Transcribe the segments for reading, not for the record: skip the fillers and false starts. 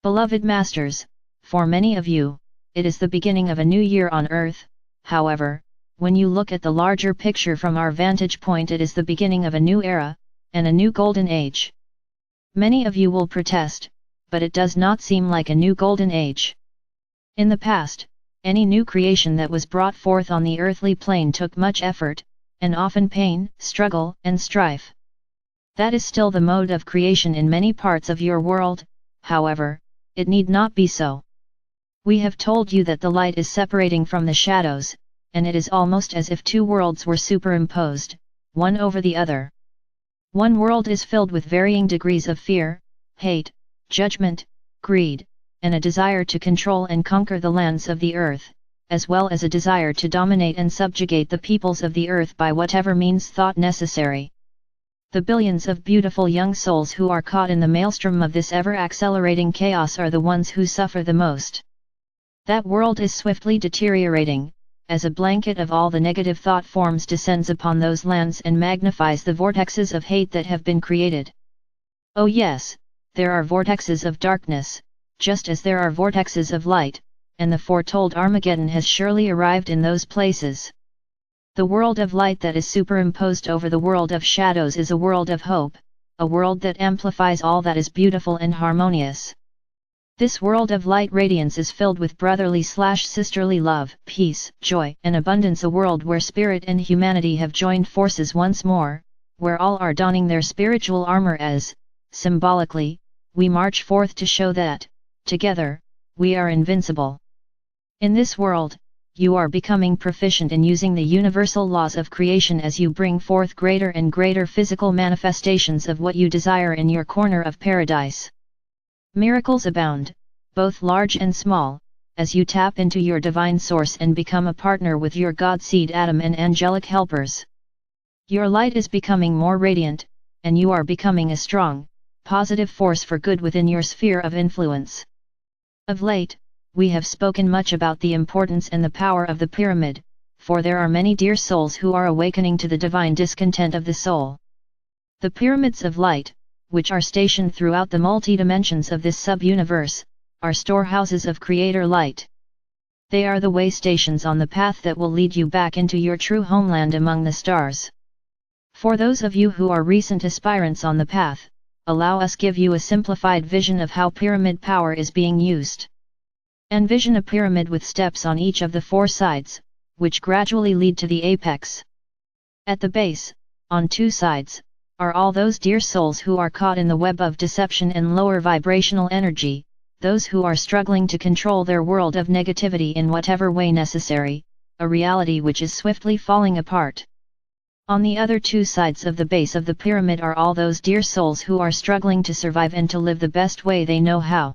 Beloved Masters, for many of you, it is the beginning of a new year on Earth. However, when you look at the larger picture from our vantage point, it is the beginning of a new era, and a new golden age. Many of you will protest, but it does not seem like a new golden age. In the past, any new creation that was brought forth on the earthly plane took much effort, and often pain, struggle, and strife. That is still the mode of creation in many parts of your world. However, it need not be so. We have told you that the light is separating from the shadows, and it is almost as if two worlds were superimposed, one over the other. One world is filled with varying degrees of fear, hate, judgment, greed, and a desire to control and conquer the lands of the earth, as well as a desire to dominate and subjugate the peoples of the earth by whatever means thought necessary. The billions of beautiful young souls who are caught in the maelstrom of this ever-accelerating chaos are the ones who suffer the most. That world is swiftly deteriorating, as a blanket of all the negative thought forms descends upon those lands and magnifies the vortexes of hate that have been created. Oh yes, there are vortexes of darkness, just as there are vortexes of light, and the foretold Armageddon has surely arrived in those places. The world of light that is superimposed over the world of shadows is a world of hope, a world that amplifies all that is beautiful and harmonious. This world of light radiance is filled with brotherly/sisterly love, peace, joy, and abundance, a world where spirit and humanity have joined forces once more, where all are donning their spiritual armor as, symbolically, we march forth to show that, together, we are invincible. In this world, you are becoming proficient in using the universal laws of creation as you bring forth greater and greater physical manifestations of what you desire in your corner of paradise. Miracles abound, both large and small, as you tap into your divine source and become a partner with your God seed Adam and angelic helpers. Your light is becoming more radiant, and you are becoming a strong, positive force for good within your sphere of influence. Of late, we have spoken much about the importance and the power of the pyramid, for there are many dear souls who are awakening to the divine discontent of the soul. The pyramids of light, which are stationed throughout the multi-dimensions of this sub-universe, are storehouses of creator light. They are the way stations on the path that will lead you back into your true homeland among the stars. For those of you who are recent aspirants on the path, allow us give you a simplified vision of how pyramid power is being used. Envision a pyramid with steps on each of the four sides, which gradually lead to the apex. At the base, on two sides, are all those dear souls who are caught in the web of deception and lower vibrational energy, those who are struggling to control their world of negativity in whatever way necessary, a reality which is swiftly falling apart. On the other two sides of the base of the pyramid are all those dear souls who are struggling to survive and to live the best way they know how.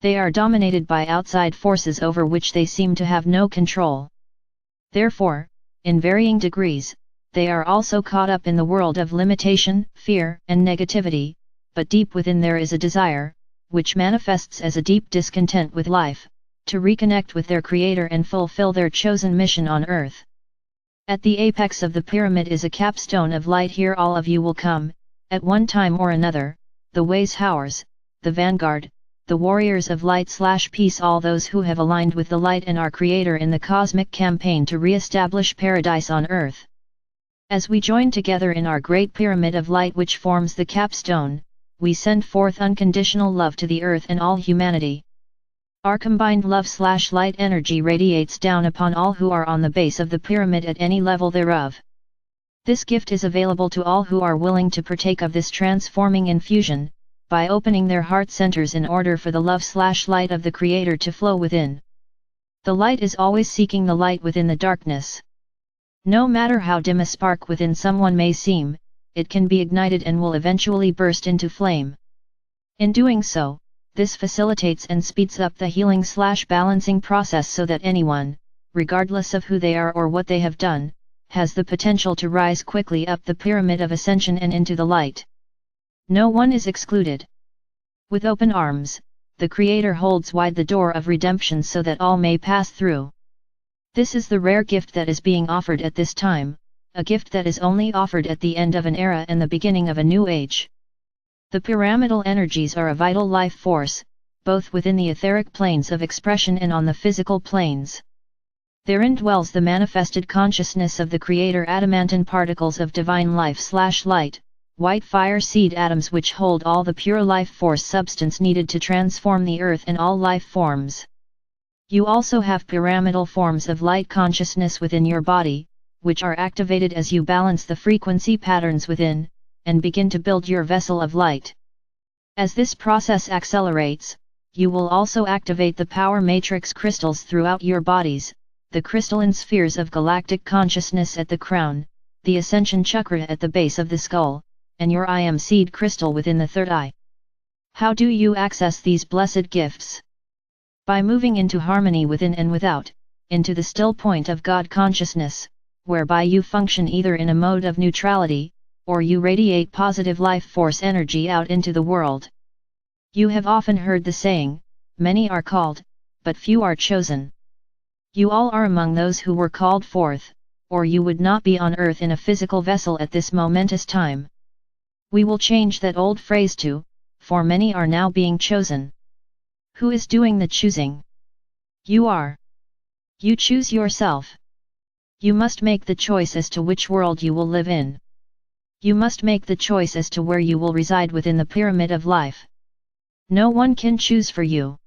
They are dominated by outside forces over which they seem to have no control. Therefore, in varying degrees, they are also caught up in the world of limitation, fear, and negativity, but deep within there is a desire, which manifests as a deep discontent with life, to reconnect with their Creator and fulfill their chosen mission on earth. At the apex of the pyramid is a capstone of light. Here all of you will come, at one time or another, the Ways Howers, the Vanguard, the warriors of light/peace, all those who have aligned with the light and our Creator in the cosmic campaign to re-establish paradise on earth. As we join together in our great pyramid of light which forms the capstone, we send forth unconditional love to the earth and all humanity. Our combined love/light energy radiates down upon all who are on the base of the pyramid at any level thereof. This gift is available to all who are willing to partake of this transforming infusion, by opening their heart centers in order for the love/light of the Creator to flow within. The light is always seeking the light within the darkness. No matter how dim a spark within someone may seem, it can be ignited and will eventually burst into flame. In doing so, this facilitates and speeds up the healing/balancing process so that anyone, regardless of who they are or what they have done, has the potential to rise quickly up the pyramid of ascension and into the light. No one is excluded. With open arms, the Creator holds wide the door of redemption so that all may pass through. This is the rare gift that is being offered at this time, a gift that is only offered at the end of an era and the beginning of a new age. The pyramidal energies are a vital life force, both within the etheric planes of expression and on the physical planes. Therein dwells the manifested consciousness of the Creator, adamantine particles of divine life/light, white fire seed atoms which hold all the pure life force substance needed to transform the earth and all life forms. You also have pyramidal forms of light consciousness within your body, which are activated as you balance the frequency patterns within, and begin to build your vessel of light. As this process accelerates, you will also activate the power matrix crystals throughout your bodies, the crystalline spheres of galactic consciousness at the crown, the ascension chakra at the base of the skull, and your I am seed crystal within the third eye. How do you access these blessed gifts? By moving into harmony within and without, into the still point of God consciousness, whereby you function either in a mode of neutrality, or you radiate positive life force energy out into the world. You have often heard the saying, many are called, but few are chosen. You all are among those who were called forth, or you would not be on earth in a physical vessel at this momentous time. We will change that old phrase to, for many are now being chosen. Who is doing the choosing? You are. You choose yourself. You must make the choice as to which world you will live in. You must make the choice as to where you will reside within the pyramid of life. No one can choose for you.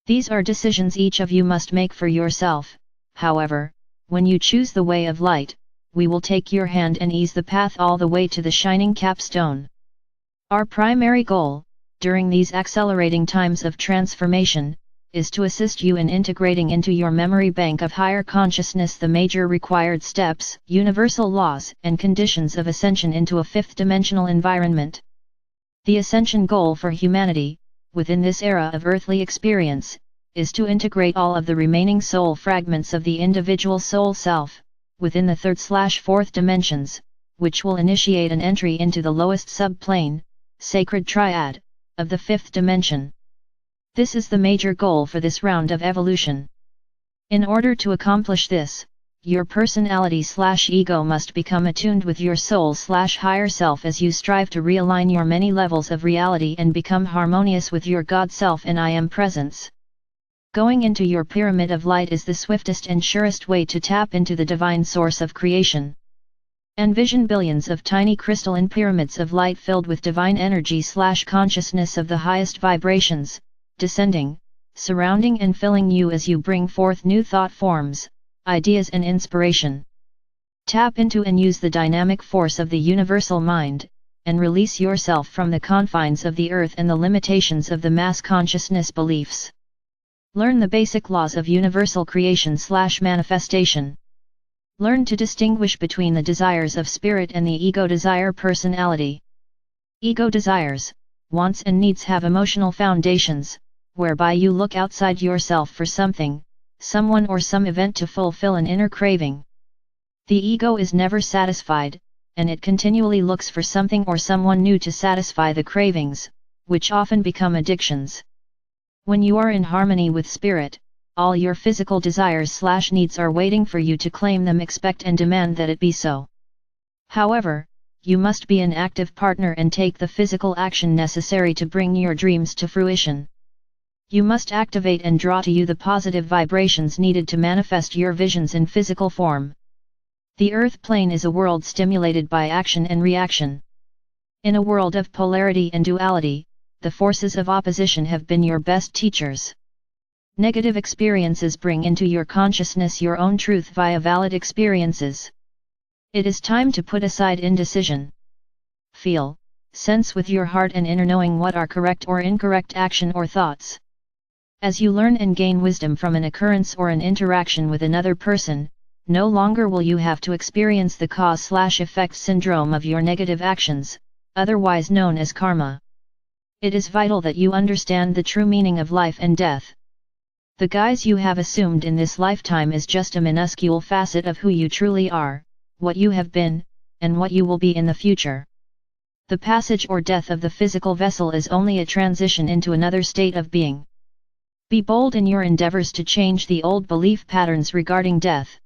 These are decisions each of you must make for yourself. However, when you choose the way of light, we will take your hand and ease the path all the way to the shining capstone. Our primary goal, during these accelerating times of transformation, is to assist you in integrating into your memory bank of higher consciousness the major required steps, universal laws and conditions of ascension into a fifth-dimensional environment. The ascension goal for humanity, within this era of earthly experience, is to integrate all of the remaining soul fragments of the individual soul self, within the third/fourth dimensions, which will initiate an entry into the lowest subplane, sacred triad, of the fifth dimension. This is the major goal for this round of evolution. In order to accomplish this, your personality/ego must become attuned with your soul/higher self as you strive to realign your many levels of reality and become harmonious with your God self and I am presence. Going into your pyramid of light is the swiftest and surest way to tap into the divine source of creation. Envision billions of tiny crystalline pyramids of light filled with divine energy/consciousness of the highest vibrations, descending, surrounding and filling you as you bring forth new thought forms, ideas and inspiration. Tap into and use the dynamic force of the universal mind, and release yourself from the confines of the earth and the limitations of the mass consciousness beliefs. Learn the basic laws of universal creation/manifestation. Learn to distinguish between the desires of spirit and the ego desire personality. Ego desires, wants and needs have emotional foundations, whereby you look outside yourself for something, someone or some event to fulfill an inner craving. The ego is never satisfied, and it continually looks for something or someone new to satisfy the cravings, which often become addictions. When you are in harmony with spirit, all your physical desires/needs are waiting for you to claim them, expect and demand that it be so. However, you must be an active partner and take the physical action necessary to bring your dreams to fruition. You must activate and draw to you the positive vibrations needed to manifest your visions in physical form. The earth plane is a world stimulated by action and reaction. In a world of polarity and duality, the forces of opposition have been your best teachers. Negative experiences bring into your consciousness your own truth via valid experiences. It is time to put aside indecision. Feel, sense with your heart and inner knowing what are correct or incorrect action or thoughts. As you learn and gain wisdom from an occurrence or an interaction with another person, no longer will you have to experience the cause/effect syndrome of your negative actions, otherwise known as karma. It is vital that you understand the true meaning of life and death. The guise you have assumed in this lifetime is just a minuscule facet of who you truly are, what you have been, and what you will be in the future. The passage or death of the physical vessel is only a transition into another state of being. Be bold in your endeavors to change the old belief patterns regarding death.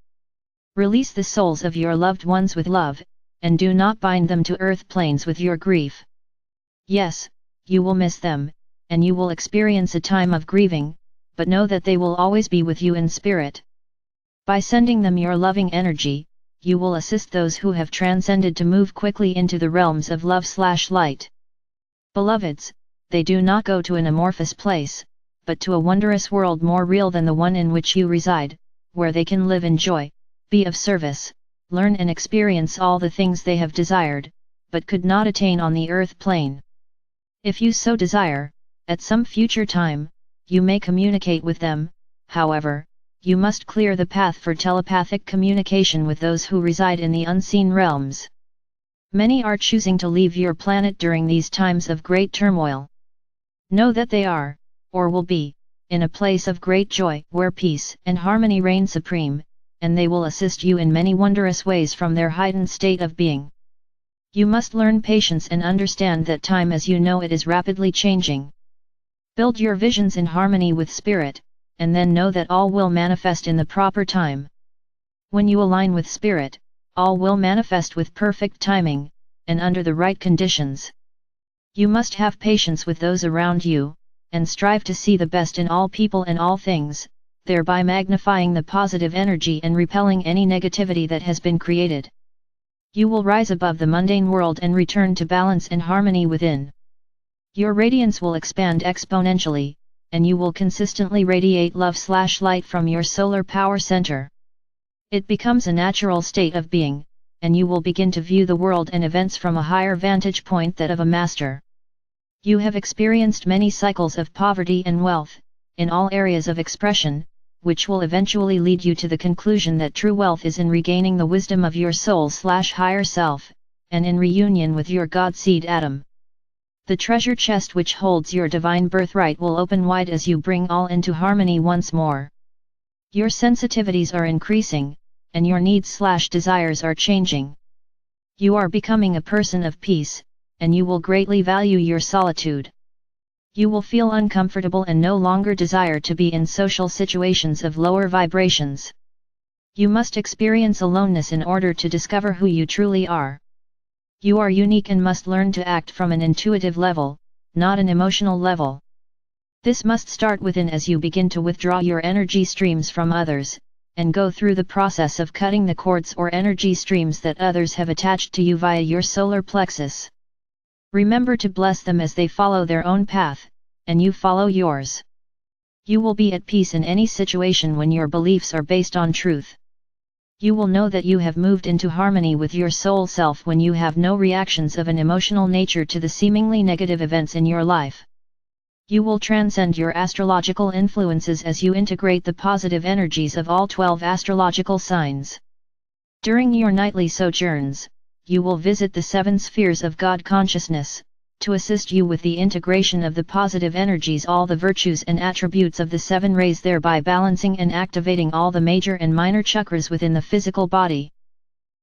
Release the souls of your loved ones with love, and do not bind them to earth planes with your grief. Yes, you will miss them, and you will experience a time of grieving, but know that they will always be with you in spirit. By sending them your loving energy, you will assist those who have transcended to move quickly into the realms of love/light. Beloveds, they do not go to an amorphous place, but to a wondrous world more real than the one in which you reside, where they can live in joy, be of service, learn and experience all the things they have desired, but could not attain on the earth plane. If you so desire, at some future time, you may communicate with them. However, you must clear the path for telepathic communication with those who reside in the unseen realms. Many are choosing to leave your planet during these times of great turmoil. Know that they are, or will be, in a place of great joy where peace and harmony reign supreme, and they will assist you in many wondrous ways from their heightened state of being. You must learn patience and understand that time as you know it is rapidly changing. Build your visions in harmony with spirit, and then know that all will manifest in the proper time. When you align with spirit, all will manifest with perfect timing, and under the right conditions. You must have patience with those around you, and strive to see the best in all people and all things, thereby magnifying the positive energy and repelling any negativity that has been created. You will rise above the mundane world and return to balance and harmony within. Your radiance will expand exponentially, and you will consistently radiate love/light from your solar power center. It becomes a natural state of being, and you will begin to view the world and events from a higher vantage point, that of a master. You have experienced many cycles of poverty and wealth, in all areas of expression, which will eventually lead you to the conclusion that true wealth is in regaining the wisdom of your soul/higher self, and in reunion with your God seed atom. The treasure chest which holds your divine birthright will open wide as you bring all into harmony once more. Your sensitivities are increasing, and your needs/desires are changing. You are becoming a person of peace, and you will greatly value your solitude. You will feel uncomfortable and no longer desire to be in social situations of lower vibrations. You must experience aloneness in order to discover who you truly are. You are unique and must learn to act from an intuitive level, not an emotional level. This must start within as you begin to withdraw your energy streams from others, and go through the process of cutting the cords or energy streams that others have attached to you via your solar plexus. Remember to bless them as they follow their own path, and you follow yours. You will be at peace in any situation when your beliefs are based on truth. You will know that you have moved into harmony with your soul self when you have no reactions of an emotional nature to the seemingly negative events in your life. You will transcend your astrological influences as you integrate the positive energies of all 12 astrological signs. During your nightly sojourns, you will visit the 7 spheres of God consciousness, to assist you with the integration of the positive energies, all the virtues and attributes of the 7 rays, thereby balancing and activating all the major and minor chakras within the physical body.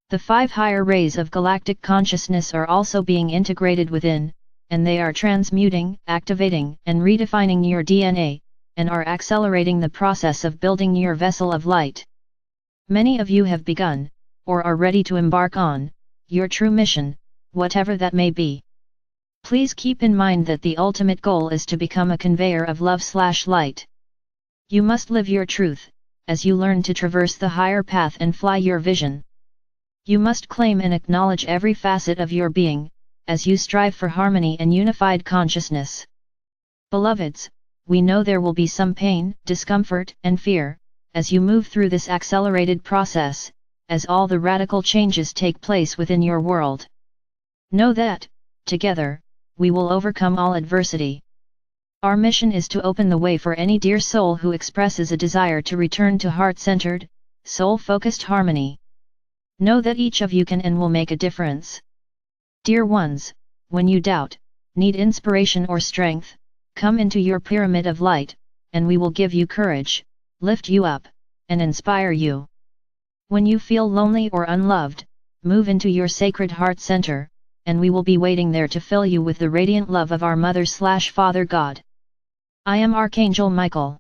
The 5 higher rays of galactic consciousness are also being integrated within, and they are transmuting, activating, and redefining your DNA, and are accelerating the process of building your vessel of light. Many of you have begun, or are ready to embark on, your true mission, whatever that may be. Please keep in mind that the ultimate goal is to become a conveyor of love/light. You must live your truth, as you learn to traverse the higher path and fly your vision. You must claim and acknowledge every facet of your being, as you strive for harmony and unified consciousness. Beloveds, we know there will be some pain, discomfort, and fear, as you move through this accelerated process, as all the radical changes take place within your world. Know that, together, we will overcome all adversity. Our mission is to open the way for any dear soul who expresses a desire to return to heart-centered, soul-focused harmony. Know that each of you can and will make a difference. Dear ones, when you doubt, need inspiration or strength, come into your pyramid of light, and we will give you courage, lift you up, and inspire you. When you feel lonely or unloved, move into your sacred heart center, and we will be waiting there to fill you with the radiant love of our Mother/Father God. I am Archangel Michael.